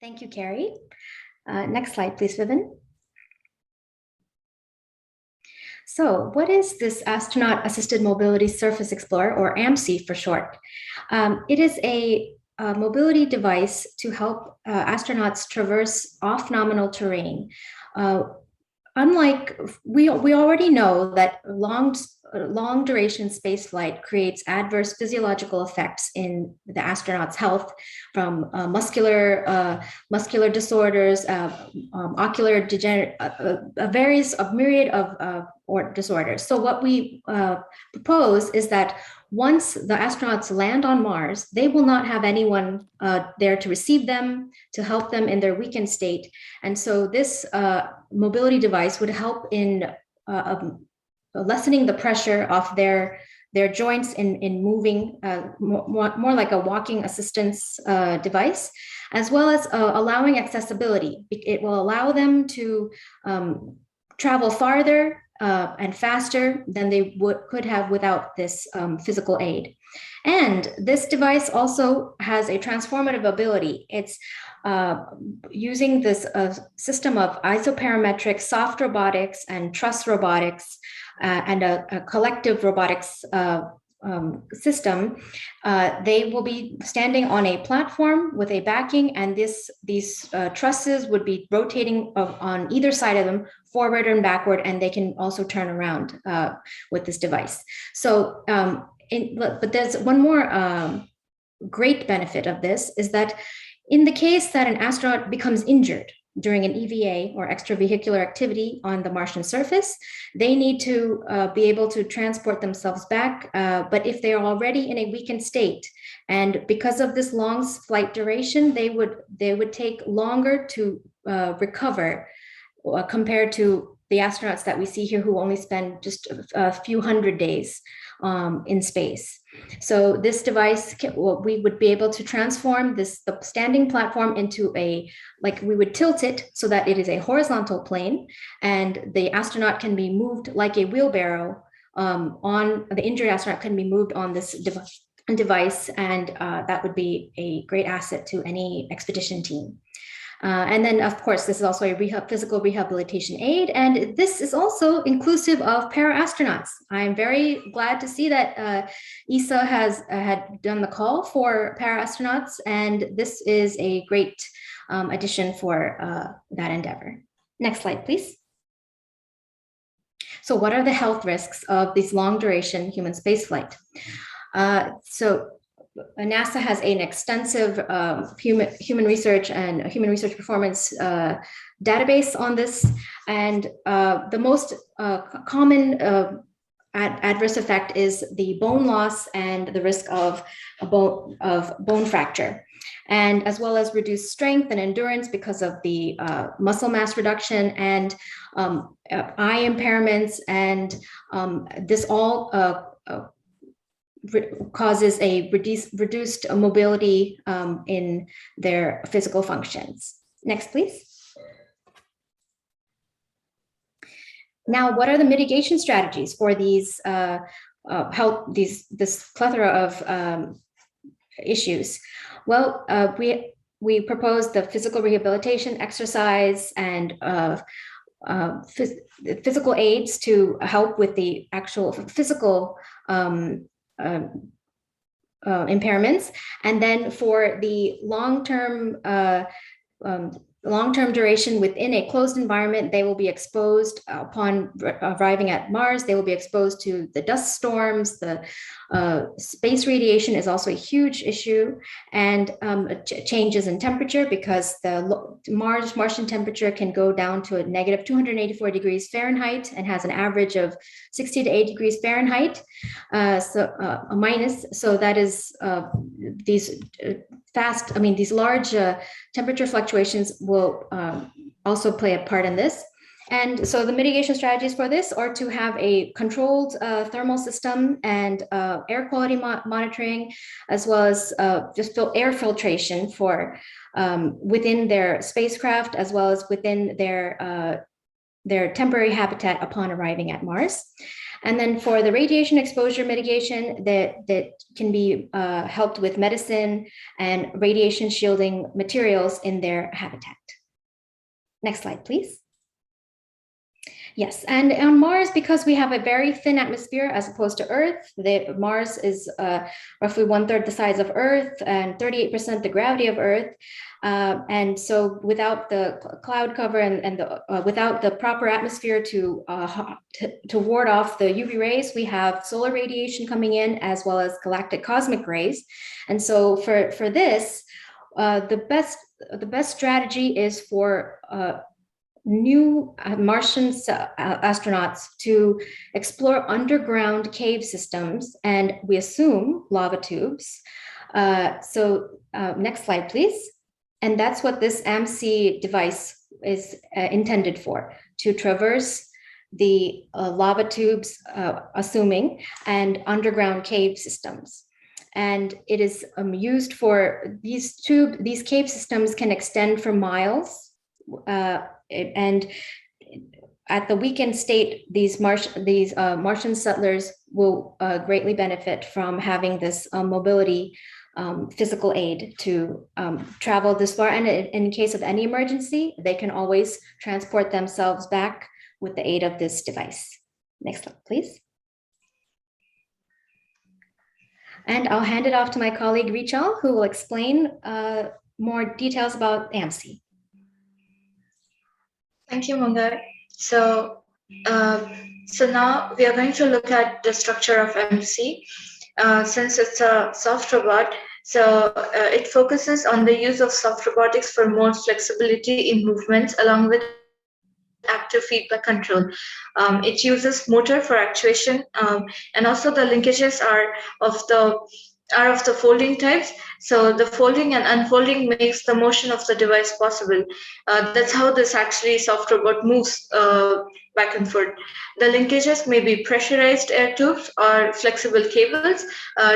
Thank you, Carrie. Next slide, please, Vivian. So what is this Astronaut Assisted Mobility Surface Explorer, or AAMSE for short? It is a mobility device to help astronauts traverse off-nominal terrain. Unlike, we already know that long duration space flight creates adverse physiological effects in the astronaut's health, from muscular disorders, ocular degenerate, a myriad of disorders. So what we propose is that once the astronauts land on Mars, they will not have anyone there to receive them, to help them in their weakened state. And so this mobility device would help in lessening the pressure of their joints in moving, more like a walking assistance device, as well as allowing accessibility. It will allow them to travel farther and faster than they could have without this physical aid. And this device also has a transformative ability. It's using this system of isoperimetric soft robotics and truss robotics and a collective robotics system. They will be standing on a platform with a backing, and these trusses would be rotating on either side of them, forward and backward, and they can also turn around with this device. So, but there's one more great benefit of this, is that in the case that an astronaut becomes injured during an EVA or extravehicular activity on the Martian surface, they need to be able to transport themselves back. But if they are already in a weakened state, and because of this long flight duration, they would take longer to recover compared to the astronauts that we see here, who only spend just a few hundred days in space. So this device, we would be able to transform the standing platform into we would tilt it so that it is a horizontal plane, and the astronaut can be moved like a wheelbarrow. The injured astronaut can be moved on this device, and that would be a great asset to any expedition team. And then, of course, this is also a physical rehabilitation aid, and this is also inclusive of para-astronauts. I'm very glad to see that ESA had done the call for para-astronauts, and this is a great addition for that endeavor. Next slide, please. So what are the health risks of this long-duration human spaceflight? So NASA has an extensive human research and human research performance database on this, and the most common adverse effect is the bone loss and the risk of bone fracture, and as well as reduced strength and endurance because of the muscle mass reduction and eye impairments, and this all causes a reduced mobility in their physical functions. Next, please. Now, what are the mitigation strategies for these this plethora of issues? Well, we propose the physical rehabilitation exercise and physical aids to help with the actual physical impairments, and then for the long-term duration within a closed environment, they will be exposed upon arriving at Mars. They will be exposed to the dust storms. The space radiation is also a huge issue, and changes in temperature, because the Martian temperature can go down to a negative 284 degrees Fahrenheit and has an average of 60 to 80 degrees Fahrenheit, a minus. So that is these large temperature fluctuations will also play a part in this. And so the mitigation strategies for this are to have a controlled thermal system and air quality monitoring, as well as just air filtration for within their spacecraft, as well as within their temporary habitat upon arriving at Mars. And then for the radiation exposure mitigation, that can be helped with medicine and radiation shielding materials in their habitat. Next slide, please. Yes, and on Mars, because we have a very thin atmosphere as opposed to Earth, Mars is roughly 1/3 the size of Earth and 38% the gravity of Earth. And so without the cloud cover and without the proper atmosphere to ward off the UV rays, we have solar radiation coming in as well as galactic cosmic rays. And so for this, the best strategy is for new Martian astronauts to explore underground cave systems, and we assume lava tubes. Next slide, please. And that's what this AAMSE device is intended for, to traverse the lava tubes, assuming, and underground cave systems. And it is used for these cave systems can extend for miles. And at the weakened state, these Martian settlers will greatly benefit from having this mobility physical aid to travel this far. And in case of any emergency, they can always transport themselves back with the aid of this device. Next slide, please. And I'll hand it off to my colleague Richal, who will explain more details about AAMSE. Thank you, Mungar. So now we are going to look at the structure of AAMSE. Since it's a soft robot, so it focuses on the use of soft robotics for more flexibility in movements along with active feedback control. It uses motor for actuation, and also the linkages are of the folding types. So the folding and unfolding makes the motion of the device possible. That's how this actually soft robot moves back and forth. The linkages may be pressurized air tubes or flexible cables,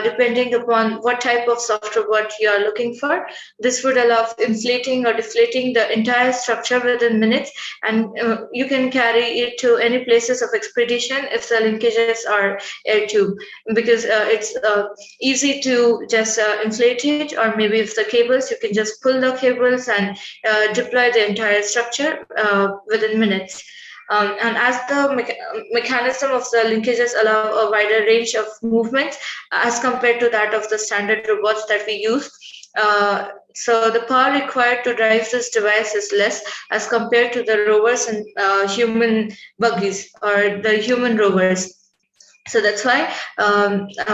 depending upon what type of soft robot you are looking for. This would allow inflating or deflating the entire structure within minutes, and you can carry it to any places of expedition if the linkages are air tube, because it's easy to just inflate it, or maybe if the cables, you can just pull the cables and deploy the entire structure within minutes. And as the mechanism of the linkages allow a wider range of movements as compared to that of the standard robots that we use. So the power required to drive this device is less as compared to the rovers and human buggies or the human rovers. So that's why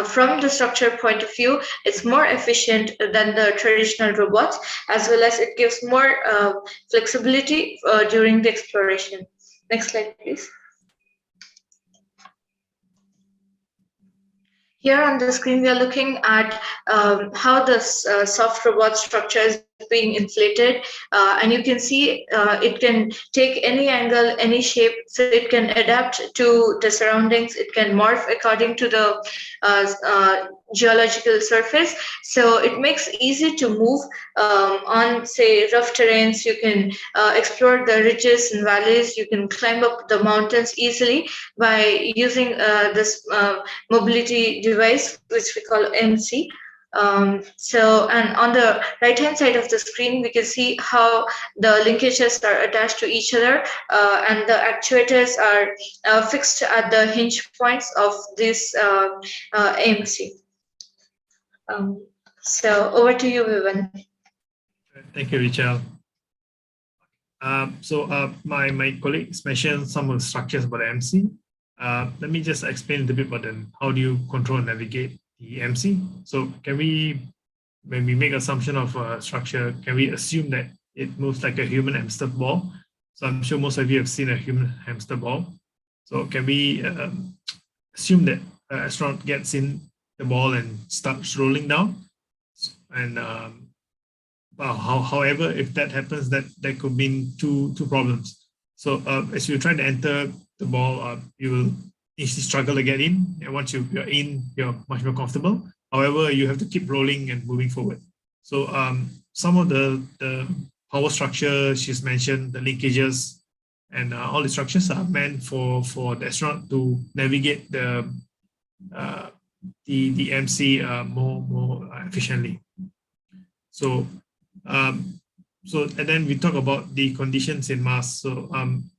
from the structure point of view, it's more efficient than the traditional robots, as well as it gives more flexibility during the exploration. Next slide, please. Here on the screen, we are looking at how the soft robot structure is being inflated, and you can see it can take any angle, any shape, so it can adapt to the surroundings. It can morph according to the geological surface, so it makes easy to move on, say, rough terrains. You can explore the ridges and valleys. You can climb up the mountains easily by using this mobility device, which we call AAMSE. And on the right hand side of the screen, we can see how the linkages are attached to each other, and the actuators are fixed at the hinge points of this AAMSE. So over to you, Vivian. Thank you, Richard. My colleagues mentioned some of the structures about the AAMSE. Let me just explain a little bit about how do you control and navigate the AAMSE. So can we, when we make assumption of a structure, can we assume that it moves like a human hamster ball? So I'm sure most of you have seen a human hamster ball. So can we assume that an astronaut gets in the ball and starts rolling down? And however, if that happens, that could mean two problems. So as you try to enter the ball, you will initially struggle to get in, and once you're in, you're much more comfortable. However, you have to keep rolling and moving forward. So some of the power structure she's mentioned, the linkages And all the structures are meant for the astronaut to navigate the MC more efficiently. So and then we talk about the conditions in Mars. So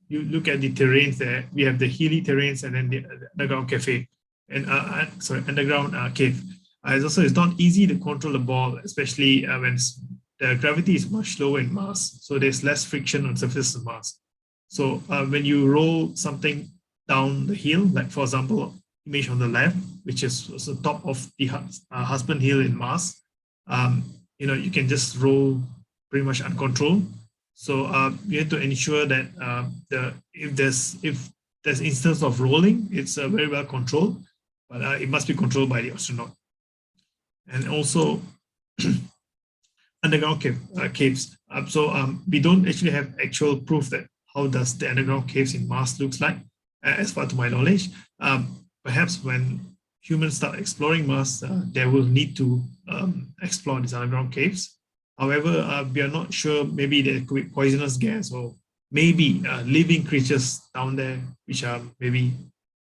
you look at the terrains there. We have the hilly terrains and then the underground cafe and underground cave. It's not easy to control the ball, especially when the gravity is much lower in Mars. So there's less friction on surface of Mars. So when you roll something down the hill, like for example, image on the left, which is the top of the Husband Hill in Mars, you can just roll pretty much uncontrolled. So you have to ensure that if there's instance of rolling, it's very well controlled, but it must be controlled by the astronaut. And also underground caves. So we don't actually have actual proof that how does the underground caves in Mars looks like, as far to my knowledge. Perhaps when humans start exploring Mars, they will need to explore these underground caves. However, we are not sure, maybe there could be poisonous gas or maybe living creatures down there which are maybe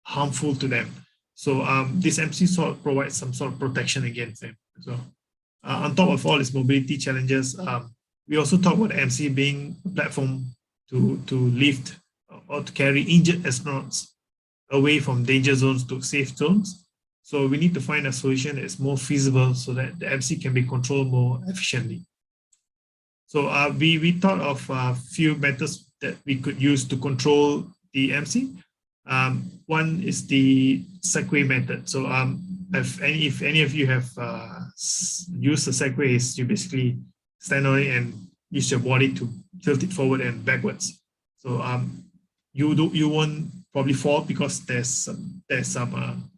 harmful to them. So this MC sort of provides some sort of protection against them as well. On top of all its mobility challenges, we also talk about MC being a platform to lift or to carry injured astronauts away from danger zones to safe zones. So we need to find a solution that is more feasible so that the MC can be controlled more efficiently. So we thought of a few methods that we could use to control the MC. One is the Segway method. So if any of you have used the Segway, you basically stand on it and use your body to tilt it forward and backwards. So you won't probably fall because there's some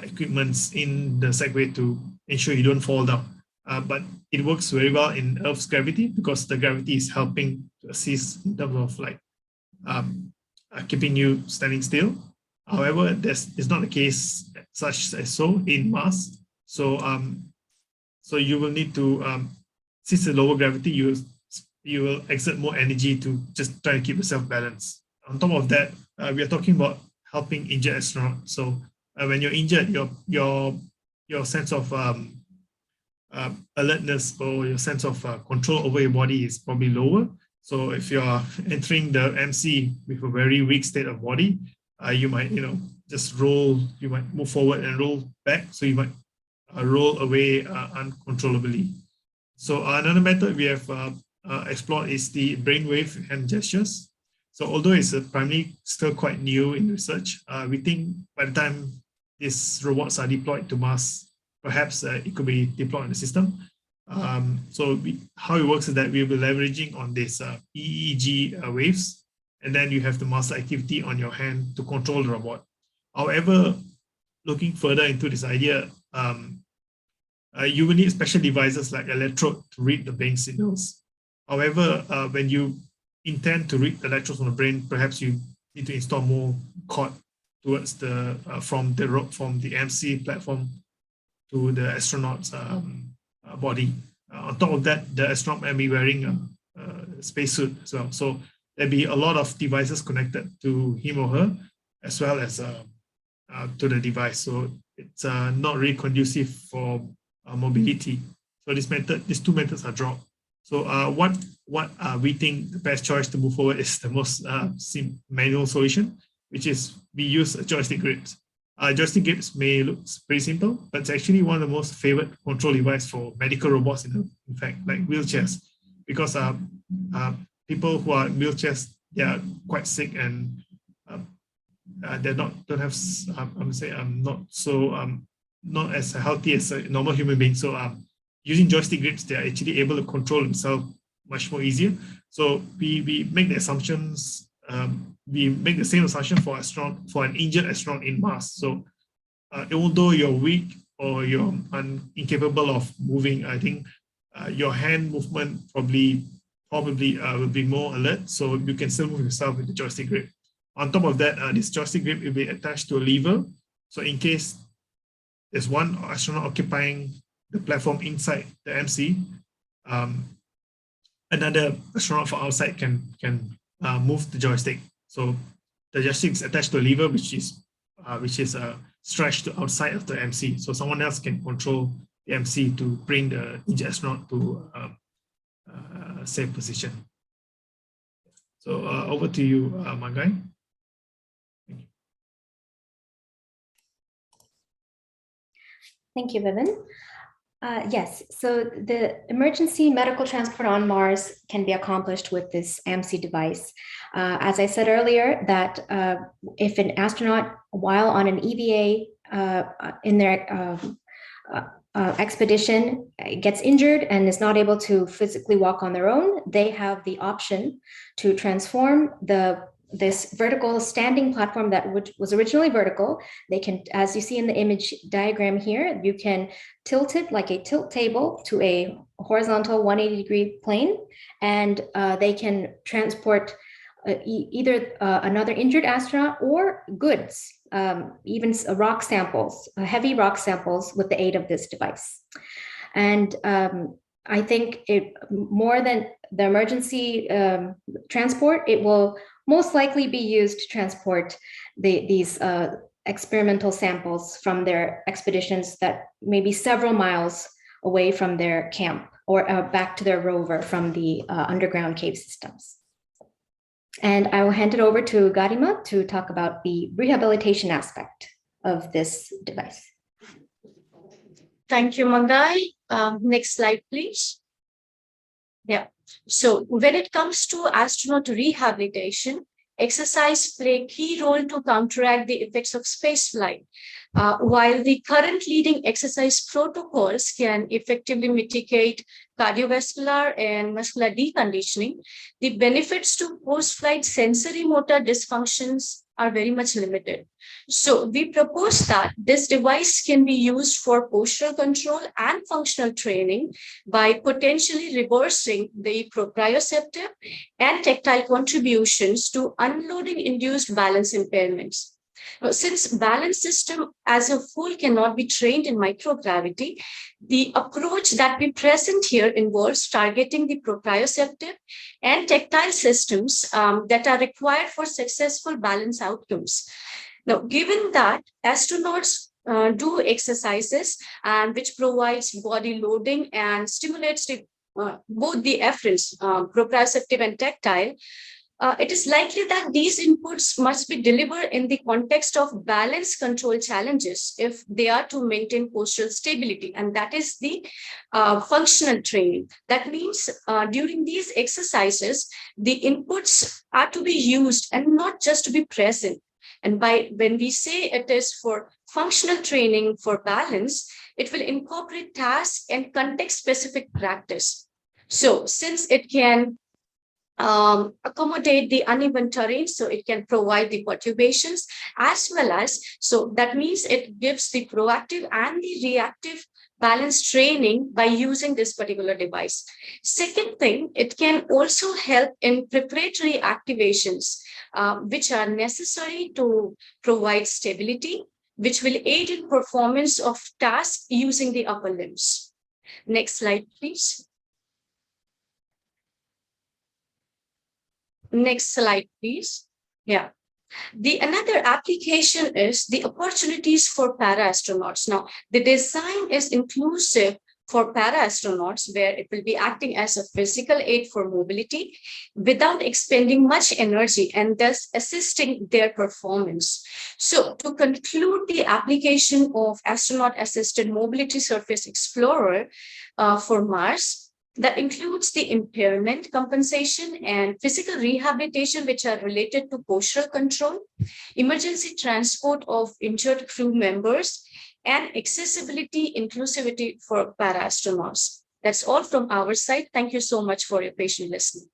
equipments in the Segway to ensure you don't fall down. But it works very well in Earth's gravity because the gravity is helping to assist in terms of like keeping you standing still. However, it's not the case such as so in Mars. So so you will need to since the lower gravity, you will exert more energy to just try to keep yourself balanced. On top of that, we are talking about helping injured astronauts. So when you're injured, your sense of alertness or your sense of control over your body is probably lower. So if you're entering the MC with a very weak state of body, you might just roll, you might move forward and roll back. So you might roll away uncontrollably. So another method we have explored is the brainwave hand gestures. So although it's primarily still quite new in research, we think by the time these robots are deployed to Mars, perhaps it could be deployed in the system. So how it works is that we'll be leveraging on this EEG waves, and then you have the muscle activity on your hand to control the robot. However, looking further into this idea, you will need special devices like electrode to read the brain signals. However, when you intend to read electrodes on the brain, perhaps you need to install more cord towards the from the MC platform to the astronaut's body. On top of that, the astronaut may be wearing a spacesuit as well. So there'll be a lot of devices connected to him or her, as well as to the device. So it's not really conducive for mobility. So these two methods are dropped. So what we think the best choice to move forward is the most manual solution, which is we use joystick grips. Joystick grips may look pretty simple, but it's actually one of the most favored control device for medical robots, in fact, like wheelchairs, because people who are in wheelchairs, they are quite sick and they're not as healthy as a normal human being. So using joystick grips, they are actually able to control themselves much more easier. So we make the assumptions. We make the same assumption for an injured astronaut in Mars. So although you're weak or you're incapable of moving, I think your hand movement probably will be more alert. So you can still move yourself with the joystick grip. On top of that, this joystick grip will be attached to a lever. So in case there's one astronaut occupying the platform inside the MC, another astronaut from outside can move the joystick. So the joystick is attached to a lever which is stretched to outside of the MC. So someone else can control the MC to bring the injured astronaut to a safe position. So over to you, Mangai. Thank you, Vivin. Yes, so the emergency medical transport on Mars can be accomplished with this AAMSE device. As I said earlier, that if an astronaut, while on an EVA in their expedition, gets injured and is not able to physically walk on their own, they have the option to transform this vertical standing platform that was originally vertical. They can, as you see in the image diagram here, you can tilt it like a tilt table to a horizontal 180-degree plane, and they can transport either another injured astronaut or goods, even rock samples, heavy rock samples, with the aid of this device. And I think it, more than the emergency transport, it will most likely be used to transport these experimental samples from their expeditions that may be several miles away from their camp, or back to their rover from the underground cave systems. And I will hand it over to Garima to talk about the rehabilitation aspect of this device. Thank you, Mangai. Next slide, please. Yeah. So when it comes to astronaut rehabilitation, exercise play a key role to counteract the effects of spaceflight. While the current leading exercise protocols can effectively mitigate cardiovascular and muscular deconditioning, the benefits to post-flight sensorimotor dysfunctions are very much limited. So we propose that this device can be used for postural control and functional training by potentially reversing the proprioceptive and tactile contributions to unloading induced balance impairments. Now, since balance system as a whole cannot be trained in microgravity, the approach that we present here involves targeting the proprioceptive and tactile systems that are required for successful balance outcomes. Now, given that astronauts do exercises which provides body loading and stimulates both the efferents, proprioceptive and tactile, it is likely that these inputs must be delivered in the context of balance control challenges if they are to maintain postural stability. And that is the functional training. That means during these exercises, the inputs are to be used and not just to be present. And when we say it is for functional training for balance, it will incorporate task and context-specific practice. So since it can accommodate the uneven terrain, so it can provide the perturbations as well as, so that means it gives the proactive and the reactive balance training by using this particular device. Second thing, it can also help in preparatory activations, which are necessary to provide stability, which will aid in performance of tasks using the upper limbs. Next slide, please. Next slide, please. Yeah. Another application is the opportunities for para-astronauts. Now, the design is inclusive for para-astronauts, where it will be acting as a physical aid for mobility without expending much energy and thus assisting their performance. So to conclude the application of astronaut-assisted mobility surface explorer for Mars, that includes the impairment compensation and physical rehabilitation, which are related to postural control, emergency transport of injured crew members, and accessibility, inclusivity for para-astronauts. That's all from our side. Thank you so much for your patient listening.